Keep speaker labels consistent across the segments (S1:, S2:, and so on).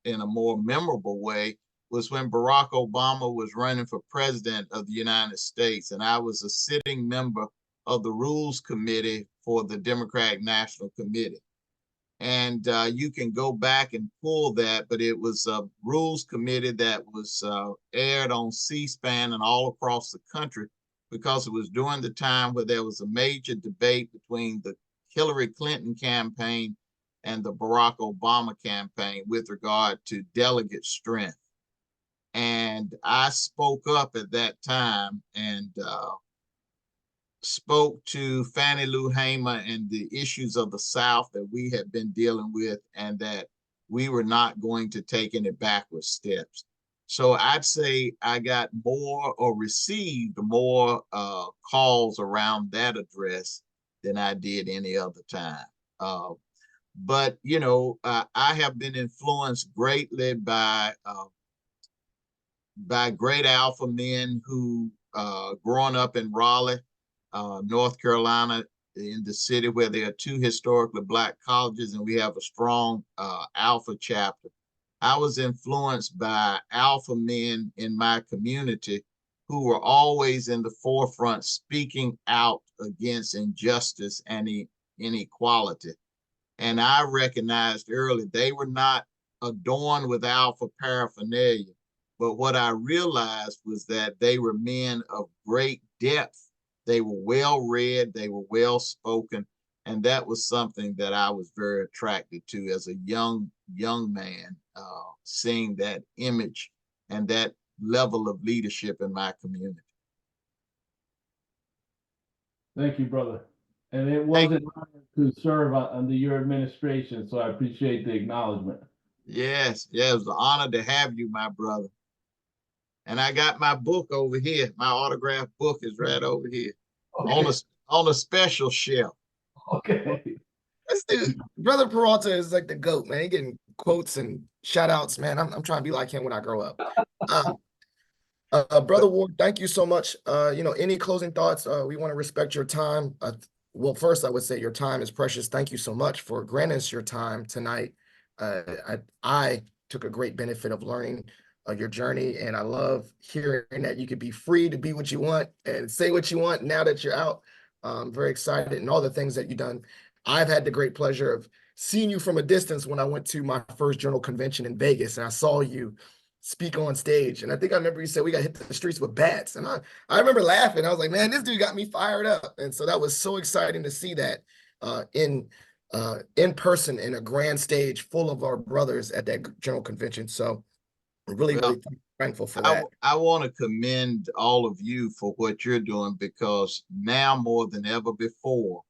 S1: in a more memorable way was when Barack Obama was running for president of the United States, and I was a sitting member of the Rules Committee for the Democratic National Committee. And you can go back and pull that, but it was a Rules Committee that was aired on C-SPAN and all across the country, because it was during the time where there was a major debate between the Hillary Clinton campaign and the Barack Obama campaign with regard to delegate strength. And I spoke up at that time and spoke to Fannie Lou Hamer and the issues of the South that we had been dealing with, and that we were not going to take any backward steps. So I'd say I got more, or received more calls around that address than I did any other time. But, you know, I have been influenced greatly by great alpha men who, growing up in Raleigh, North Carolina, in the city where there are two historically Black colleges, and we have a strong alpha chapter. I was influenced by alpha men in my community who were always in the forefront speaking out against injustice and inequality. And I recognized early they were not adorned with alpha paraphernalia. But what I realized was that they were men of great depth. They were well read, they were well spoken, and that was something that I was very attracted to as a young man, seeing that image and that level of leadership in my community.
S2: Thank you, brother. And it
S1: Thank
S2: wasn't to serve under your administration, so I appreciate the acknowledgement.
S1: Yes, it was an honor to have you, my brother. And I got my book over here. My autographed book is right over here
S2: Okay.
S1: on a special shelf.
S2: Okay.
S3: This dude, Brother Peralta is like the GOAT, man. He getting quotes and shout outs, man. I'm trying to be like him when I grow up. Brother Ward, thank you so much. Any closing thoughts? We want to respect your time. Well, first, I would say your time is precious. Thank you so much for granting us your time tonight. I took a great benefit of learning your journey, and I love hearing that you could be free to be what you want and say what you want now that you're out. I'm very excited, and all the things that you've done. I've had the great pleasure of seeing you from a distance when I went to my first journal convention in Vegas, and I saw you speak on stage. And I think I remember you said we got hit the streets with bats. And I remember laughing. I was like, man, this dude got me fired up. And so that was so exciting to see that in person, in a grand stage full of our brothers at that general convention. So really thankful for that.
S1: I want to commend all of you for what you're doing, because now more than ever before,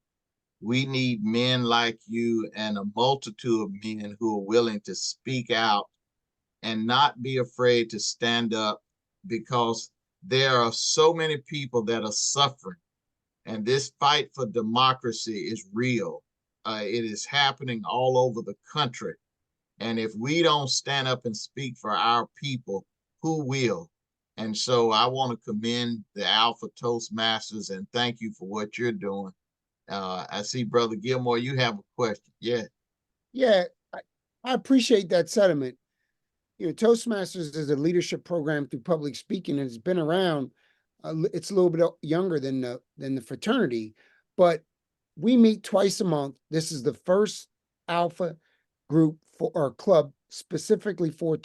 S1: we need men like you and a multitude of men who are willing to speak out and not be afraid to stand up, because there are so many people that are suffering, and this fight for democracy is real. It is happening all over the country. And if we don't stand up and speak for our people, who will? And so I want to commend the Alpha Toastmasters and thank you for what you're doing. I see Brother Gilmore, you have a question. Yeah.
S4: Yeah, I appreciate that sentiment. Toastmasters is a leadership program through public speaking, and it's been around. It's a little bit younger than the fraternity, but we meet twice a month. This is the first Alpha group or club specifically for.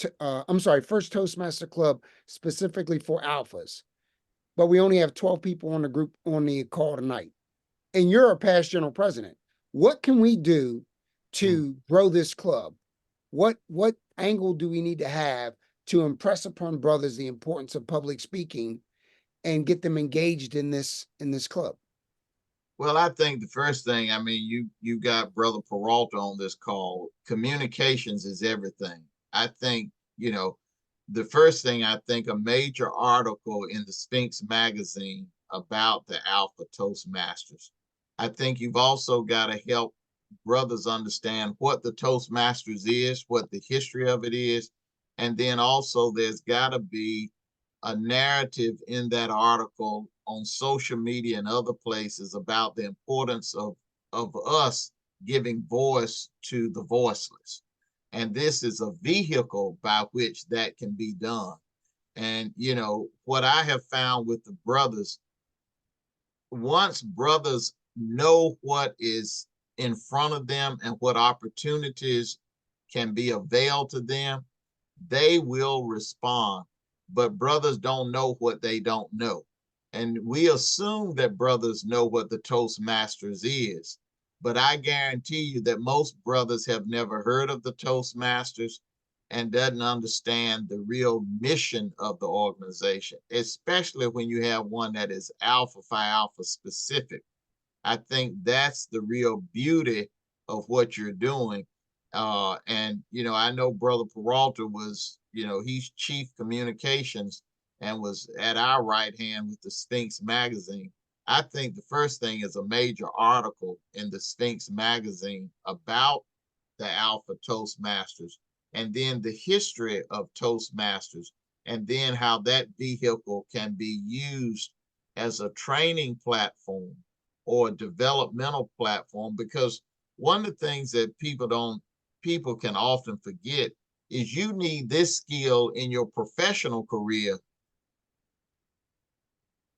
S4: First Toastmaster club specifically for alphas, but we only have 12 people on the group on the call tonight. And you're a past general president. What can we do to grow this club? What angle do we need to have to impress upon brothers the importance of public speaking and get them engaged in this club?
S1: Well, I think the first thing, I mean, you got Brother Peralta on this call. Communications is everything. I think, the first thing, I think a major article in the Sphinx magazine about the Alpha Toastmasters. I think you've also got to help brothers understand what the Toastmasters is, what the history of it is. And then also there's got to be a narrative in that article on social media and other places about the importance of us giving voice to the voiceless. And this is a vehicle by which that can be done. And, you know, what I have found with the brothers, once brothers know what is in front of them and what opportunities can be availed to them, they will respond. But brothers don't know what they don't know. And we assume that brothers know what the Toastmasters is. But I guarantee you that most brothers have never heard of the Toastmasters and doesn't understand the real mission of the organization, especially when you have one that is Alpha Phi Alpha specific. I think that's the real beauty of what you're doing. And, you know, I know Brother Peralta was, you know, he's chief communications and was at our right hand with the Sphinx magazine. I think the first thing is a major article in the Sphinx magazine about the Alpha Toastmasters, and then the history of Toastmasters, and then how that vehicle can be used as a training platform or a developmental platform. Because one of the things that people can often forget is you need this skill in your professional career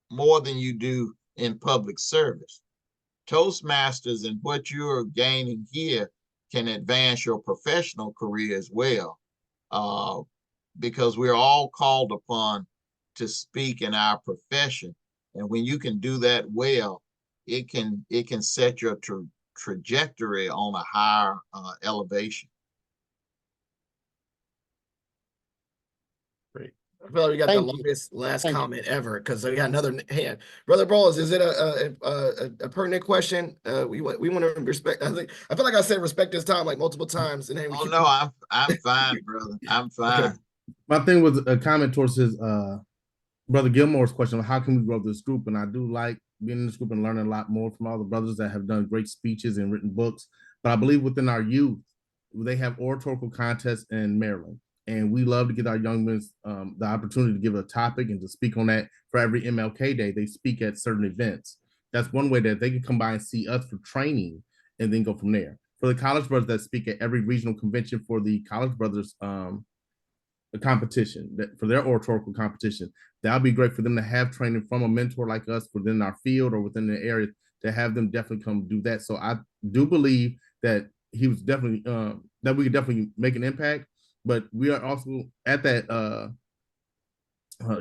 S1: more than you do in public service. Toastmasters and what you're gaining here can advance your professional career as well, because we're all called upon to speak in our profession. And when you can do that well, it can set your trajectory on a higher elevation.
S3: Great. I feel like we got
S4: Thank
S3: the
S4: you.
S3: longest last
S4: Thank you.
S3: comment ever because we got another hand. Brother Brawls, is it a pertinent question? We want to respect. I feel like I said respect this time like multiple times, and then we
S1: Oh
S3: keep.
S1: no, I'm fine, brother. I'm fine.
S3: Okay.
S5: My thing was a comment towards his brother Gilmore's question of how can we grow this group, and I do like being in this group and learning a lot more from all the brothers that have done great speeches and written books. But I believe within our youth, they have oratorical contests in Maryland, and we love to get our young men the opportunity to give a topic and to speak on that. For every MLK Day, they speak at certain events. That's one way that they can come by and see us for training and then go from there. For the college brothers that speak at every regional convention for the college brothers the competition, that for their oratorical competition, that'll be great for them to have training from a mentor like us within our field or within the area, to have them definitely come do that. So I do believe that he was definitely that we could definitely make an impact, but we are also at that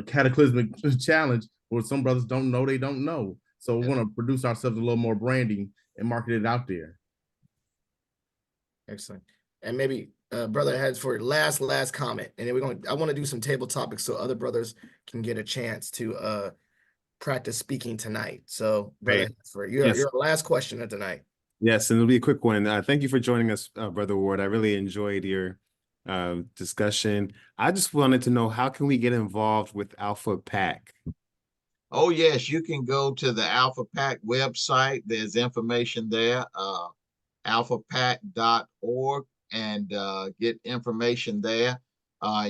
S5: cataclysmic challenge where some brothers don't know they don't know. So we want to produce ourselves a little more branding and market it out there.
S3: Excellent. And maybe brother heads for last comment, and then I want to do some table topics so other brothers can get a chance to practice speaking tonight. So brother,
S6: Right.
S3: for your
S6: Yes.
S3: your last question of tonight.
S6: Yes, and it'll be a quick one. Thank you for joining us, Brother Ward. I really enjoyed your discussion. I just wanted to know, how can we get involved with Alpha Pack?
S1: Oh yes, you can go to the Alpha Pack website. There's information there, alphapack.org, and get information there.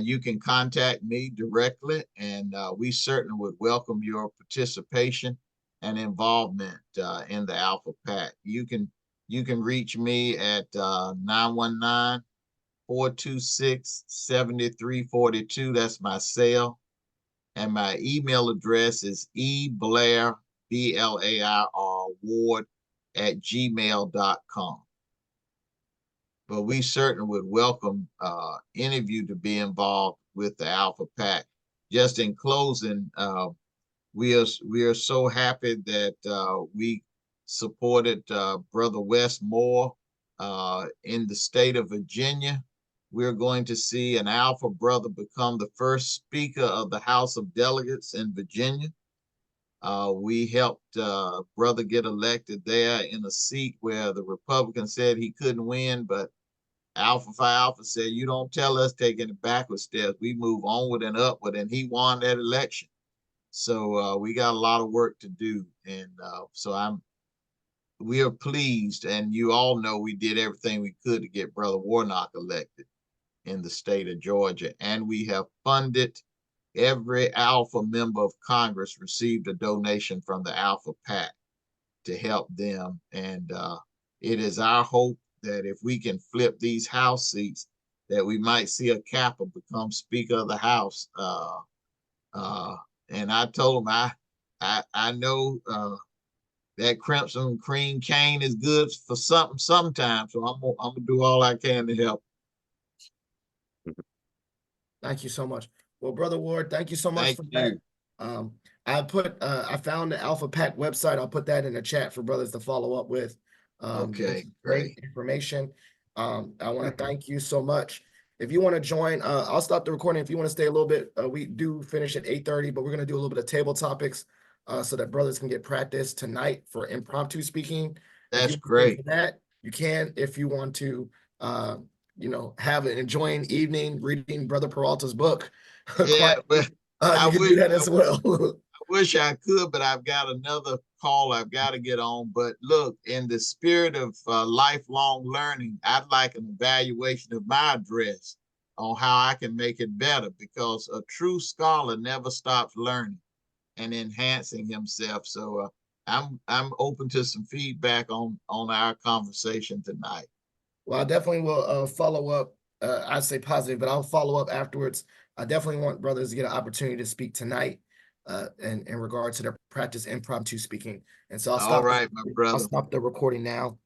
S1: You can contact me directly, and we certainly would welcome your participation and involvement in the Alpha Pack. You can reach me at 919-426-7342. That's my cell. And my email address is eblair, BLAIR, Ward @gmail.com. But we certainly would welcome any of you to be involved with the Alpha Pack. Just in closing, we are so happy that we supported Brother Wes Moore in the state of Virginia. We're going to see an Alpha brother become the first Speaker of the House of Delegates in Virginia. We helped brother get elected there in a seat where the Republican said he couldn't win, but Alpha Phi Alpha said, you don't tell us taking the backward steps. We move onward and upward, and he won that election. So we got a lot of work to do. And so we are pleased, and you all know we did everything we could to get Brother Warnock elected in the state of Georgia. And we have funded every Alpha member of Congress received a donation from the Alpha Pack to help them. And it is our hope that if we can flip these House seats, that we might see a Kappa become Speaker of the House. And I told him I know that Crimson Cream cane is good for something sometimes, so I'm gonna do all I can to help.
S3: Thank you so much. Well, Brother Ward, thank you so much
S1: Thank
S3: for
S1: you.
S3: that. I found the Alpha Pack website. I'll put that in the chat for brothers to follow up with.
S1: Okay,
S3: It's great
S1: great.
S3: information. I want to thank you so much. If you want to join, I'll stop the recording. If you want to stay a little bit, we do finish at 8:30, but we're going to do a little bit of table topics so that brothers can get practice tonight for impromptu speaking. If
S1: That's
S3: you want to stay
S1: great.
S3: for that, you can. If you want to, have an enjoying evening reading Brother Peralta's book,
S1: Yeah, but I
S3: you can do
S1: wish
S3: that as well.
S1: wish I could, but I've got another call I've got to get on. But look, in the spirit of lifelong learning, I'd like an evaluation of my address on how I can make it better, because a true scholar never stops learning and enhancing himself. So I'm open to some feedback on our conversation tonight.
S3: Well, I definitely will follow up. I'd say positive, but I'll follow up afterwards. I definitely want brothers to get an opportunity to speak tonight in regard to their practice impromptu speaking. And so
S1: All right, my
S3: I'll
S1: brother.
S3: stop the recording now.